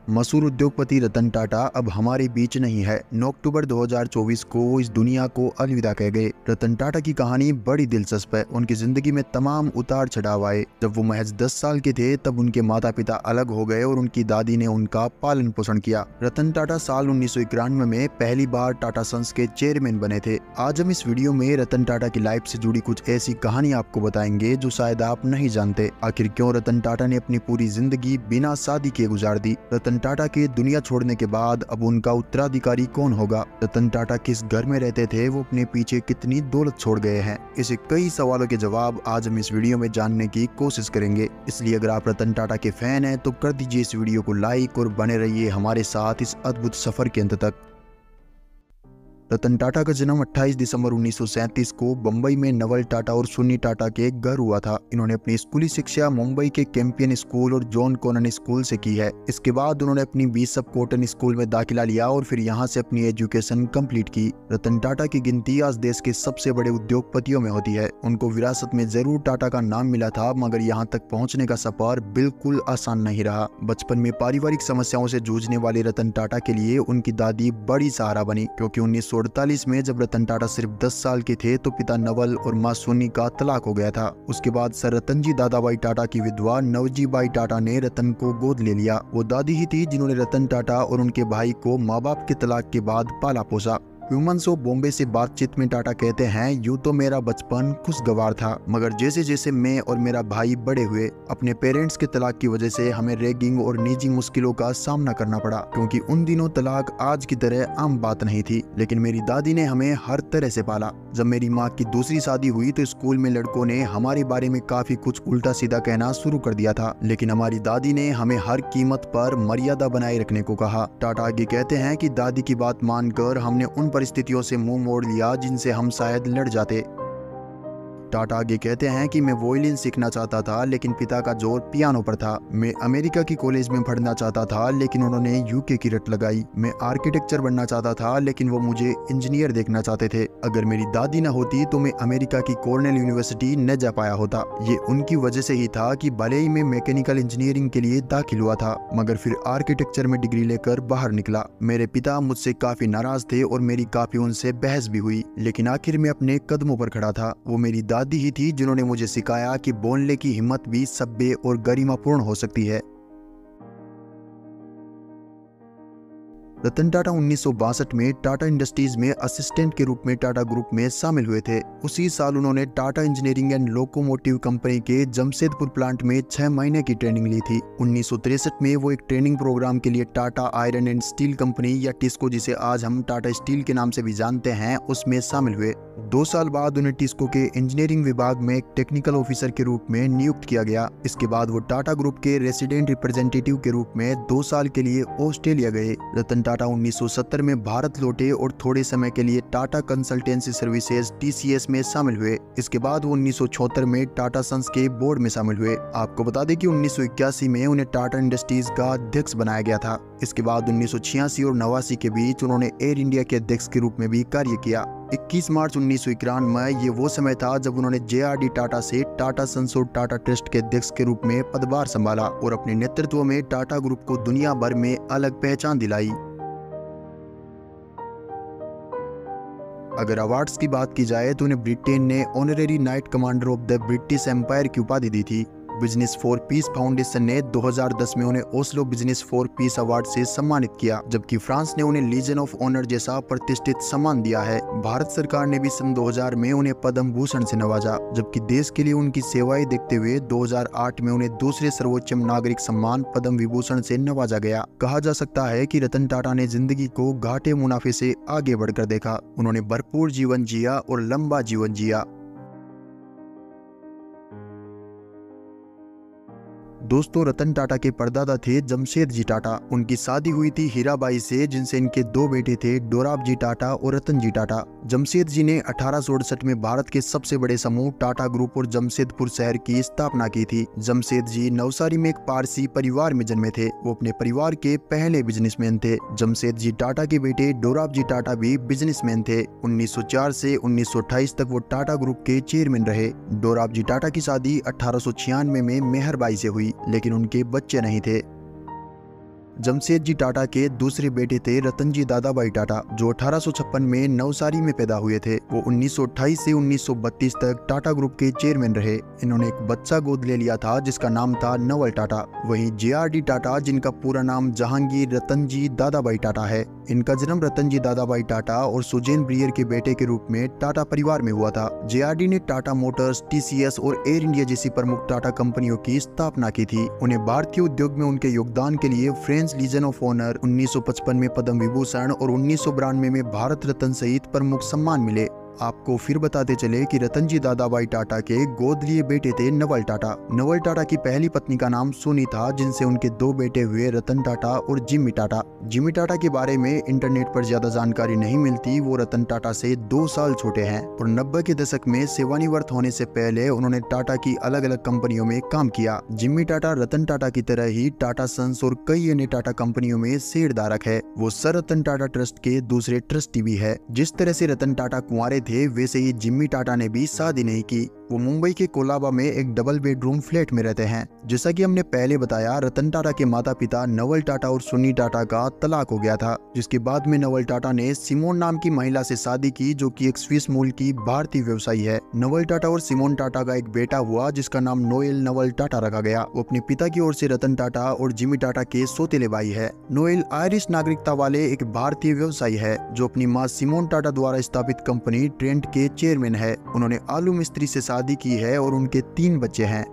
मशहूर उद्योगपति रतन टाटा अब हमारे बीच नहीं है। 9 अक्टूबर 2024 को वो इस दुनिया को अलविदा कह गए। रतन टाटा की कहानी बड़ी दिलचस्प है। उनकी जिंदगी में तमाम उतार चढ़ाव आए। जब वो महज 10 साल के थे तब उनके माता पिता अलग हो गए और उनकी दादी ने उनका पालन पोषण किया। रतन टाटा साल 1991 में पहली बार टाटा सन्स के चेयरमैन बने थे। आज हम इस वीडियो में रतन टाटा की लाइफ से जुड़ी कुछ ऐसी कहानी आपको बताएंगे जो शायद आप नहीं जानते। आखिर क्यों रतन टाटा ने अपनी पूरी जिंदगी बिना शादी किए गुजार दी? रतन टाटा के दुनिया छोड़ने के बाद अब उनका उत्तराधिकारी कौन होगा? रतन टाटा किस घर में रहते थे? वो अपने पीछे कितनी दौलत छोड़ गए हैं? ऐसे कई सवालों के जवाब आज हम इस वीडियो में जानने की कोशिश करेंगे। इसलिए अगर आप रतन टाटा के फैन हैं तो कर दीजिए इस वीडियो को लाइक और बने रहिए हमारे साथ इस अद्भुत सफर के अंत तक। रतन टाटा का जन्म 28 दिसंबर 1937 को बम्बई में नवल टाटा और सुन्नी टाटा के घर हुआ था। इन्होंने अपनी स्कूली शिक्षा मुंबई के कैंपियन स्कूल और जॉन कॉनन स्कूल से की है। इसके बाद उन्होंने अपनी बिशप कॉटन स्कूल में दाखिला लिया और फिर यहाँ से अपनी एजुकेशन कंप्लीट की। रतन टाटा की गिनती आज देश के सबसे बड़े उद्योगपतियों में होती है। उनको विरासत में जरूर टाटा का नाम मिला था, मगर यहाँ तक पहुँचने का सफर बिल्कुल आसान नहीं रहा। बचपन में पारिवारिक समस्याओं से जूझने वाले रतन टाटा के लिए उनकी दादी बड़ी सहारा बनी, क्योंकि 1948 में जब रतन टाटा सिर्फ 10 साल के थे तो पिता नवल और मां सोनी का तलाक हो गया था। उसके बाद सर रतनजी दादाबाई टाटा की विधवा नवजीबाई टाटा ने रतन को गोद ले लिया। वो दादी ही थी जिन्होंने रतन टाटा और उनके भाई को माँ बाप के तलाक के बाद पाला पोसा। ह्यूमन्स ऑफ बॉम्बे से बातचीत में टाटा कहते हैं, यूं तो मेरा बचपन खुशगवार था, मगर जैसे जैसे मैं और मेरा भाई बड़े हुए अपने पेरेंट्स के तलाक की वजह से हमें रैगिंग और निजी मुश्किलों का सामना करना पड़ा, क्योंकि उन दिनों तलाक आज की तरह आम बात नहीं थी। लेकिन मेरी दादी ने हमें हर तरह से पाला। जब मेरी माँ की दूसरी शादी हुई तो स्कूल में लड़कों ने हमारे बारे में काफी कुछ उल्टा सीधा कहना शुरू कर दिया था, लेकिन हमारी दादी ने हमें हर कीमत पर मर्यादा बनाए रखने को कहा। टाटा आगे कहते हैं कि दादी की बात मानकर हमने उन परिस्थितियों से मुंह मोड़ लिया जिनसे हम शायद लड़ जाते। टाटा आगे कहते हैं कि मैं वोयलिन सीखना चाहता था, लेकिन पिता का जोर पियानो पर था। मैं अमेरिका की कॉलेज में पढ़ना चाहता था, लेकिन उन्होंने यूके की रट लगाई। मैं आर्किटेक्चर बनना चाहता था, लेकिन वो मुझे इंजीनियर देखना चाहते थे। अगर मेरी दादी न होती तो मैं अमेरिका की कॉर्नेल यूनिवर्सिटी न जा पाया होता। ये उनकी वजह से ही था कि भले ही मैं मैकेनिकल इंजीनियरिंग के लिए दाखिल हुआ था, मगर फिर आर्किटेक्चर में डिग्री लेकर बाहर निकला। मेरे पिता मुझसे काफी नाराज थे और मेरी काफी उनसे बहस भी हुई, लेकिन आखिर में अपने कदमों पर खड़ा था। वो मेरी दादी ही थी जिन्होंने मुझे सिखाया कि बोलने की हिम्मत भी सभ्य और गरिमापूर्ण हो सकती है। रतन टाटा 1962 में टाटा इंडस्ट्रीज में असिस्टेंट के रूप में टाटा ग्रुप में शामिल हुए थे। उसी साल उन्होंने Tata engineering and locomotive company के जमशेदपुर प्लांट में 6 महीने की ट्रेनिंग ली थी। 1963 में वो एक ट्रेनिंग प्रोग्राम के लिए Tata iron and steel company या टिस्को, जिसे आज हम टाटा स्टील के नाम से भी जानते हैं, उसमें शामिल हुए। 2 साल बाद उन्हें टिस्को के इंजीनियरिंग विभाग में एक टेक्निकल ऑफिसर के रूप में नियुक्त किया गया। इसके बाद वो टाटा ग्रुप के रेसिडेंट रिप्रेजेंटेटिव के रूप में 2 साल के लिए ऑस्ट्रेलिया गए। रतन टाटा 1970 में भारत लौटे और थोड़े समय के लिए टाटा कंसल्टेंसी सर्विसेज TCS में शामिल हुए। इसके बाद वो 1974 में टाटा सन्स के बोर्ड में शामिल हुए। आपको बता दें कि 1981 में उन्हें टाटा इंडस्ट्रीज का अध्यक्ष बनाया गया था। इसके बाद 1986 और 89 के बीच उन्होंने एयर इंडिया के अध्यक्ष के रूप में भी कार्य किया। 21 मार्च 1991 में ये वो समय था जब उन्होंने JRD टाटा से टाटा सन्स और टाटा ट्रस्ट के अध्यक्ष के रूप में पदभार संभाला और अपने नेतृत्व में टाटा ग्रुप को दुनिया भर में अलग पहचान दिलाई। अगर अवार्ड्स की बात की जाए तो उन्हें ब्रिटेन ने honorary knight commander of the British Empire की उपाधि दी थी। बिजनेस फॉर पीस फाउंडेशन ने 2010 में उन्हें Oslo business for peace award से सम्मानित किया, जबकि फ्रांस ने उन्हें लीजन ऑफ ऑनर जैसा प्रतिष्ठित सम्मान दिया है। भारत सरकार ने भी सन 2000 में उन्हें पद्म भूषण से नवाजा, जबकि देश के लिए उनकी सेवाएं देखते हुए 2008 में उन्हें दूसरे सर्वोच्च नागरिक सम्मान पद्म विभूषण से नवाजा गया। कहा जा सकता है कि रतन टाटा ने जिंदगी को घाटे मुनाफे से आगे बढ़कर देखा। उन्होंने भरपूर जीवन जिया और लंबा जीवन जिया। दोस्तों, रतन टाटा के परदादा थे जमशेद जी टाटा। उनकी शादी हुई थी हीराबाई से, जिनसे इनके 2 बेटे थे, डोराब जी टाटा और रतन जी टाटा। जमशेद जी ने 1868 में भारत के सबसे बड़े समूह टाटा ग्रुप और जमशेदपुर शहर की स्थापना की थी। जमशेद जी नवसारी में एक पारसी परिवार में जन्मे थे। वो अपने परिवार के पहले बिजनेसमैन थे। जमशेद जी टाटा के बेटे डोराब जी टाटा भी बिजनेसमैन थे। 1904 से 1928 तक वो टाटा ग्रुप के चेयरमैन रहे। डोराब जी टाटा की शादी 1896 में मेहरबाई से हुई, लेकिन उनके बच्चे नहीं थे। जमशेदजी टाटा के दूसरे बेटे थे रतनजी दादाभाई टाटा, जो 1856 में नवसारी में पैदा हुए थे। वो 1928 से 1932 तक टाटा ग्रुप के चेयरमैन रहे। इन्होंने एक बच्चा गोद ले लिया था जिसका नाम था नवल टाटा। वहीं JRD टाटा, जिनका पूरा नाम जहांगीर रतनजी दादाभाई टाटा है, इनका जन्म रतनजी दादाभाई टाटा और सुजेन ब्रियर के बेटे के रूप में टाटा परिवार में हुआ था। JRD ने टाटा मोटर्स, TCS और एयर इंडिया जैसी प्रमुख टाटा कंपनियों की स्थापना की थी। उन्हें भारतीय उद्योग में उनके योगदान के लिए फ्रेंच लीजन ऑफ ऑनर, 1955 में पद्म विभूषण और 1992 में भारत रत्न सहित प्रमुख सम्मान मिले। आपको फिर बताते चले कि रतनजी दादाभाई टाटा के गोद लिए बेटे थे नवल टाटा। नवल टाटा की पहली पत्नी का नाम सोनी था, जिनसे उनके 2 बेटे हुए, रतन टाटा और जिमी टाटा। जिमी टाटा के बारे में इंटरनेट पर ज्यादा जानकारी नहीं मिलती। वो रतन टाटा से 2 साल छोटे हैं और 90 के दशक में सेवानिवृत्त होने से पहले उन्होंने टाटा की अलग अलग कंपनियों में काम किया। जिमी टाटा रतन टाटा की तरह ही टाटा सन्स और कई अन्य टाटा कंपनियों में शेयरधारक है। वो सर रतन टाटा ट्रस्ट के दूसरे ट्रस्टी भी है। जिस तरह से रतन टाटा कुंवारे थे, वैसे ही जिम्मी टाटा ने भी शादी नहीं की। वो मुंबई के कोलाबा में एक डबल बेडरूम फ्लैट में रहते हैं। जैसा कि हमने पहले बताया, रतन टाटा के माता पिता नवल टाटा और सुन्नी टाटा का तलाक हो गया था, जिसके बाद में नवल टाटा ने सिमोन नाम की महिला से शादी की, जो कि एक स्विस मूल की भारतीय व्यवसायी है। नवल टाटा और सिमोन टाटा का एक बेटा हुआ, जिसका नाम नोएल नवल टाटा रखा गया। वो अपने पिता की ओर से रतन टाटा और जिमी टाटा के सौतेले भाई है। नोएल आयरिश नागरिकता वाले एक भारतीय व्यवसायी है, जो अपनी माँ सिमोन टाटा द्वारा स्थापित कंपनी ट्रेंट के चेयरमैन है। उन्होंने आलू मिस्त्री से शादी की है और उनके 3 बच्चे हैं।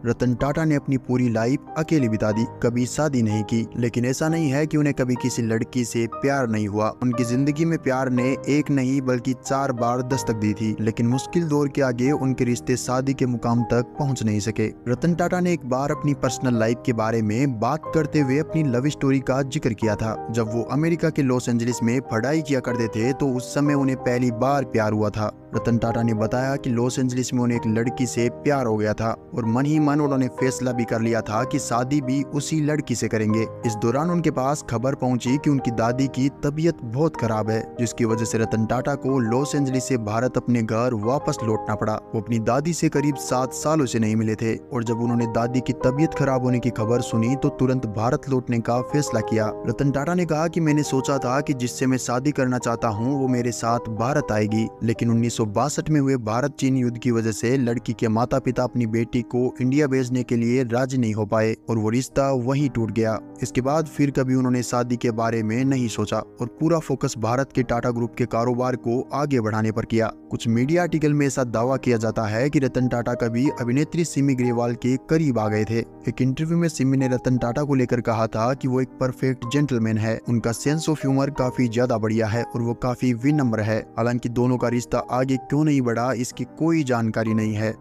रतन टाटा ने अपनी पूरी लाइफ अकेले बिता दी, कभी शादी नहीं की। लेकिन ऐसा नहीं है कि उन्हें कभी किसी लड़की से प्यार नहीं हुआ। उनकी जिंदगी में प्यार ने एक नहीं बल्कि 4 बार दस्तक दी थी, लेकिन मुश्किल दौर के आगे उनके रिश्ते शादी के मुकाम तक पहुंच नहीं सके। रतन टाटा ने एक बार अपनी पर्सनल लाइफ के बारे में बात करते हुए अपनी लव स्टोरी का जिक्र किया था। जब वो अमेरिका के लॉस एंजलिस में पढ़ाई किया करते थे, तो उस समय उन्हें पहली बार प्यार हुआ था। रतन टाटा ने बताया कि लॉस एंजलिस में उन्हें एक लड़की से प्यार हो गया था और मन ही मन उन्होंने फैसला भी कर लिया था कि शादी भी उसी लड़की से करेंगे। इस दौरान उनके पास खबर पहुंची कि उनकी दादी की तबीयत बहुत खराब है, जिसकी वजह से रतन टाटा को लॉस एंजलिस से भारत अपने घर वापस लौटना पड़ा। वो अपनी दादी से करीब 7 सालों से नहीं मिले थे और जब उन्होंने दादी की तबीयत खराब होने की खबर सुनी तो तुरंत भारत लौटने का फैसला किया। रतन टाटा ने कहा कि मैंने सोचा था कि जिससे मैं शादी करना चाहता हूँ वो मेरे साथ भारत आएगी, लेकिन 1962 में हुए भारत चीन युद्ध की वजह से लड़की के माता पिता अपनी बेटी को इंडिया भेजने के लिए राजी नहीं हो पाए और वो रिश्ता वहीं टूट गया। इसके बाद फिर कभी उन्होंने शादी के बारे में नहीं सोचा और पूरा फोकस भारत के टाटा ग्रुप के कारोबार को आगे बढ़ाने पर किया। कुछ मीडिया आर्टिकल में ऐसा दावा किया जाता है कि रतन टाटा कभी अभिनेत्री सिमी ग्रेवाल के करीब आ गए थे। एक इंटरव्यू में सिमी ने रतन टाटा को लेकर कहा था कि वो एक परफेक्ट जेंटलमैन है, उनका सेंस ऑफ ह्यूमर काफी ज्यादा बढ़िया है और वो काफी विनम्र है। हालांकि दोनों का रिश्ता आगे क्यों नहीं बढ़ा, इसकी कोई जानकारी नहीं है।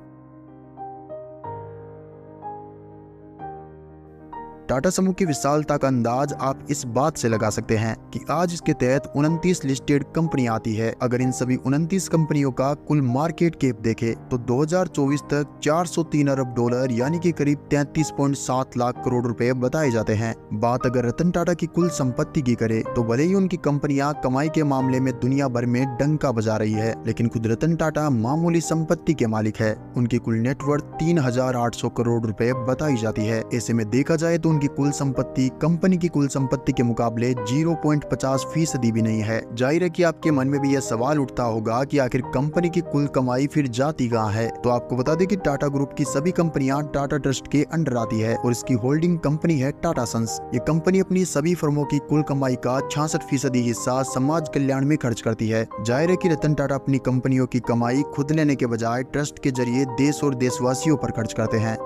टाटा समूह की विशालता का अंदाज आप इस बात से लगा सकते हैं कि आज इसके तहत 29 लिस्टेड कंपनी आती है। अगर इन सभी 29 कंपनियों का कुल मार्केट कैप देखें तो 2024 तक 403 अरब डॉलर यानी कि करीब 33.7 लाख करोड़ रुपए बताए जाते हैं। बात अगर रतन टाटा की कुल संपत्ति की करे तो भले ही उनकी कंपनियां कमाई के मामले में दुनिया भर में डंका बजा रही है, लेकिन खुद रतन टाटा मामूली संपत्ति के मालिक है। उनकी कुल नेटवर्थ 3800 करोड़ रुपए बताई जाती है। ऐसे में देखा जाए तो की कुल संपत्ति कंपनी की कुल संपत्ति के मुकाबले 0.50% भी नहीं है। जाहिर है कि आपके मन में भी यह सवाल उठता होगा कि आखिर कंपनी की कुल कमाई फिर जाती कहाँ है। तो आपको बता दें कि टाटा ग्रुप की सभी कंपनियां टाटा ट्रस्ट के अंडर आती है और इसकी होल्डिंग कंपनी है टाटा सन्स। ये कंपनी अपनी सभी फर्मों की कुल कमाई का 66% हिस्सा समाज कल्याण में खर्च करती है। जाहिर है कि रतन टाटा अपनी कंपनियों की कमाई खुद लेने के बजाय ट्रस्ट के जरिए देश और देशवासियों पर खर्च करते हैं।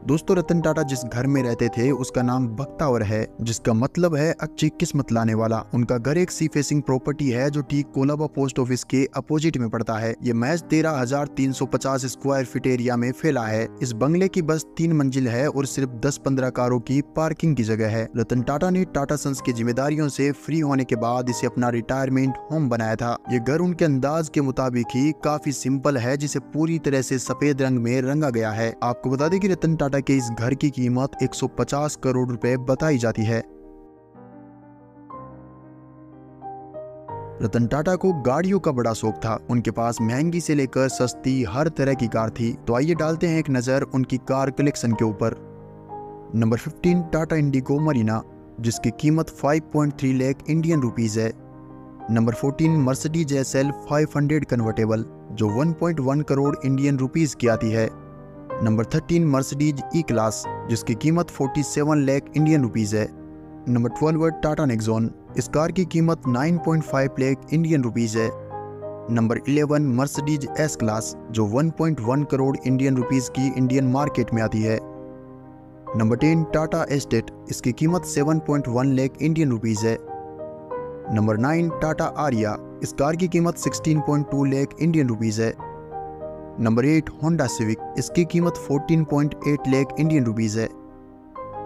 दोस्तों, रतन टाटा जिस घर में रहते थे उसका नाम बख्तावर है, जिसका मतलब है अच्छी किस्मत लाने वाला। उनका घर एक सी फेसिंग प्रॉपर्टी है जो ठीक कोलाबा पोस्ट ऑफिस के अपोजिट में पड़ता है। ये महज 13,350 स्क्वायर फीट एरिया में फैला है। इस बंगले की बस 3 मंजिल है और सिर्फ 10-15 कारों की पार्किंग की जगह है। रतन टाटा ने टाटा सन्स की जिम्मेदारियों से फ्री होने के बाद इसे अपना रिटायरमेंट होम बनाया था। ये घर उनके अंदाज के मुताबिक ही काफी सिंपल है, जिसे पूरी तरह से सफेद रंग में रंगा गया है। आपको बता दें कि रतन टाटा के इस घर की कीमत 150 करोड़ रुपए बताई जाती है। रतन टाटा को गाड़ियों का बड़ा शौक था। उनके पास महंगी से लेकर सस्ती हर तरह की कार थी। तो आइए डालते हैं एक नज़र उनकी कार कलेक्शन के ऊपर। नंबर 15 टाटा इंडिगो मरीना, जिसकी कीमत 5.3 लाख इंडियन रुपीज़ है। नंबर 14 मर्सिडीज SL 500 कन्वर्टेबल, जो 1.1 करोड़ इंडियन रुपीज़ की आती है। नंबर 13 मर्सिडीज ई क्लास, जिसकी कीमत 47 लाख इंडियन रुपीज़ है। नंबर 12 टाटा नेक्सॉन, इस कार की कीमत 9.5 लाख इंडियन रुपीज़ है। नंबर 11 मर्सिडीज S क्लास, जो 1.1 करोड़ इंडियन रुपीज़ की इंडियन मार्केट में आती है। नंबर 10 टाटा एस्टेट, इसकी कीमत 7.1 लाख इंडियन रुपीज़ है। नंबर 9 टाटा आरिया, इस कार की कीमत 16.2 लाख इंडियन रुपीज़ है। नंबर 8 होंडा सिविक, इसकी कीमत 14.8 लाख इंडियन रुपीज़ है।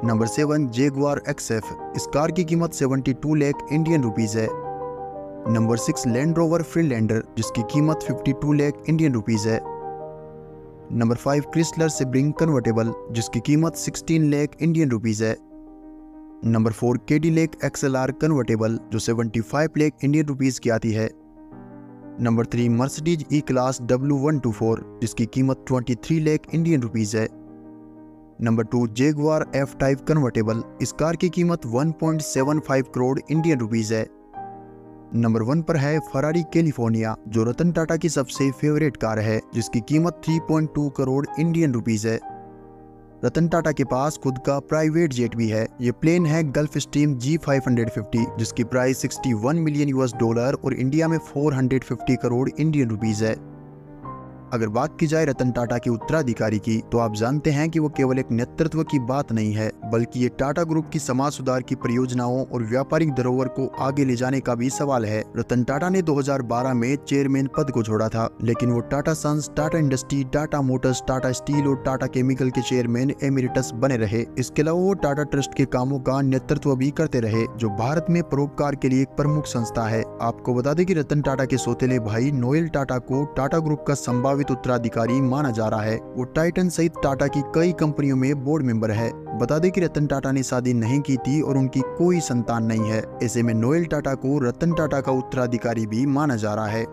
नंबर 7 जैगुआर XF, इस कार की कीमत 72 लाख इंडियन रुपीज़ है। नंबर 6 लैंड रोवर फ्रीलैंडर, जिसकी कीमत 52 लाख इंडियन रुपीज़ है। नंबर 5 क्रिसलर सेब्रिंग कन्वर्टेबल, जिसकी कीमत 16 लाख इंडियन रुपीज़ है। नंबर 4 कैडिलैक XLR कन्वर्टेबल, जो 75 लाख इंडियन रुपीज़ की आती है। नंबर 3 मर्सिडीज ई क्लास W124, जिसकी कीमत 23 लाख इंडियन रुपीज़ है। Number 2 Jaguar F type convertible, इस कार की कीमत 1.75 करोड़ इंडियन रुपीज़ है। नंबर 1 पर है फरारी कैलिफोर्निया, जो रतन टाटा की सबसे फेवरेट कार है, जिसकी कीमत 3.2 करोड़ इंडियन रुपीज़ है। रतन टाटा के पास खुद का प्राइवेट जेट भी है। ये प्लेन है गल्फ स्ट्रीम G550, जिसकी प्राइस 61 मिलियन US डॉलर और इंडिया में 450 करोड़ इंडियन रुपीज़ है। अगर बात की जाए रतन टाटा के उत्तराधिकारी की, तो आप जानते हैं कि वो केवल एक नेतृत्व की बात नहीं है, बल्कि ये टाटा ग्रुप की समाज सुधार की परियोजनाओं और व्यापारिक धरोहर को आगे ले जाने का भी सवाल है। रतन टाटा ने 2012 में चेयरमैन पद को छोड़ा था, लेकिन वो Tata Sons, Tata Industry, Tata Motors, Tata Steel और टाटा केमिकल के चेयरमैन एमिरेटस बने रहे। इसके अलावा वो टाटा ट्रस्ट के कामों का नेतृत्व भी करते रहे, जो भारत में परोपकार के लिए एक प्रमुख संस्था है। आपको बता दें कि रतन टाटा के सौतेले भाई नोएल टाटा को टाटा ग्रुप का संभावित उत्तराधिकारी माना जा रहा है। वो टाइटन सहित टाटा की कई कंपनियों में बोर्ड मेंबर है। बता दें कि रतन टाटा ने शादी नहीं की थी और उनकी कोई संतान नहीं है। ऐसे में नोएल टाटा को रतन टाटा का उत्तराधिकारी भी माना जा रहा है।